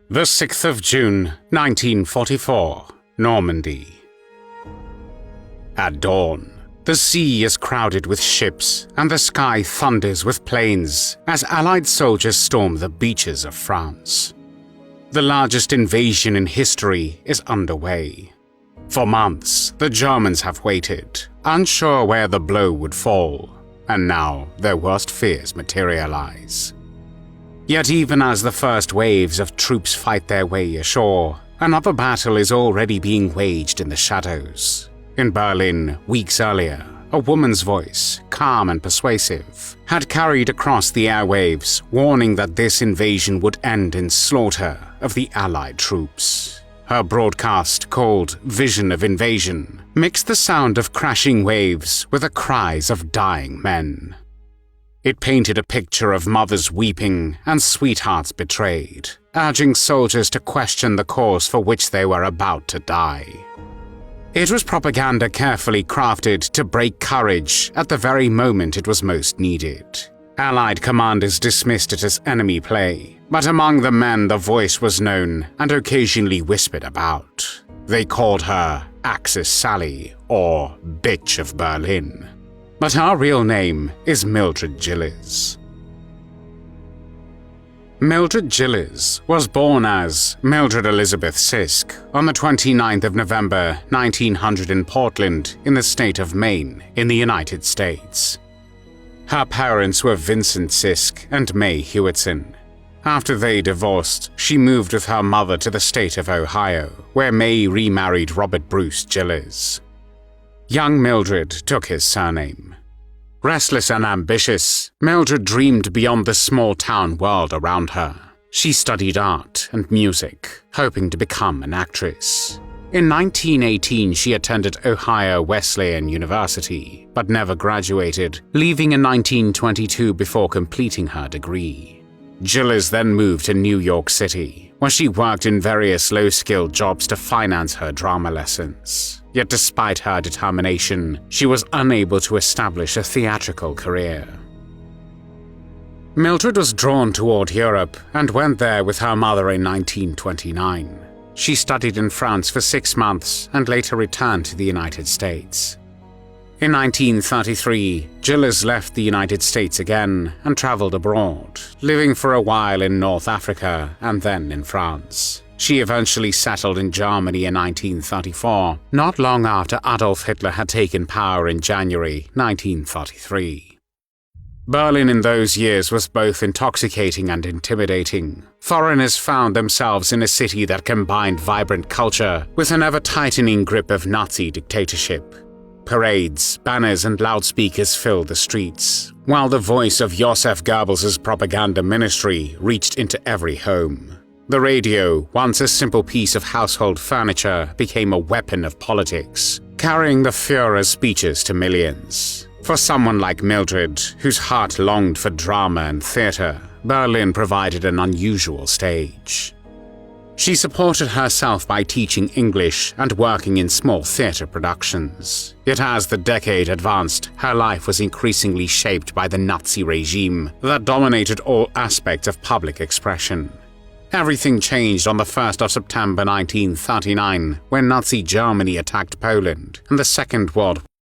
The 6th of June, 1944, Normandy. At dawn, the sea is crowded with ships and the sky thunders with planes as Allied soldiers storm the beaches of France. The largest invasion in history is underway. For months, the Germans have waited, unsure where the blow would fall, and now their worst fears materialize. Yet even as the first waves of troops fight their way ashore, another battle is already being waged in the shadows. In Berlin, weeks earlier, a woman's voice, calm and persuasive, had carried across the airwaves, warning that this invasion would end in slaughter of the Allied troops. Her broadcast, called Vision of Invasion, mixed the sound of crashing waves with the cries of dying men. It painted a picture of mothers weeping and sweethearts betrayed, urging soldiers to question the cause for which they were about to die. It was propaganda carefully crafted to break courage at the very moment it was most needed. Allied commanders dismissed it as enemy play, but among the men the voice was known and occasionally whispered about. They called her Axis Sally or Bitch of Berlin. But her real name is Mildred Gillars. Mildred Gillars was born as Mildred Elizabeth Sisk on the 29th of November 1900 in Portland in the state of Maine in the United States. Her parents were Vincent Sisk and May Hewitson. After they divorced, she moved with her mother to the state of Ohio, where May remarried Robert Bruce Gillars. Young Mildred took his surname. Restless and ambitious, Mildred dreamed beyond the small-town world around her. She studied art and music, hoping to become an actress. In 1918, she attended Ohio Wesleyan University, but never graduated, leaving in 1922 before completing her degree. Gillars then moved to New York City, where she worked in various low-skilled jobs to finance her drama lessons. Yet despite her determination, she was unable to establish a theatrical career. Mildred was drawn toward Europe and went there with her mother in 1929. She studied in France for 6 months and later returned to the United States. In 1933, Gillars left the United States again and traveled abroad, living for a while in North Africa and then in France. She eventually settled in Germany in 1934, not long after Adolf Hitler had taken power in January 1933. Berlin in those years was both intoxicating and intimidating. Foreigners found themselves in a city that combined vibrant culture with an ever-tightening grip of Nazi dictatorship. Parades, banners, and loudspeakers filled the streets, while the voice of Joseph Goebbels' propaganda ministry reached into every home. The radio, once a simple piece of household furniture, became a weapon of politics, carrying the Führer's speeches to millions. For someone like Mildred, whose heart longed for drama and theater, Berlin provided an unusual stage. She supported herself by teaching English and working in small theater productions. Yet as the decade advanced, her life was increasingly shaped by the Nazi regime that dominated all aspects of public expression. Everything changed on the 1st of September 1939 when Nazi Germany attacked Poland and the Second World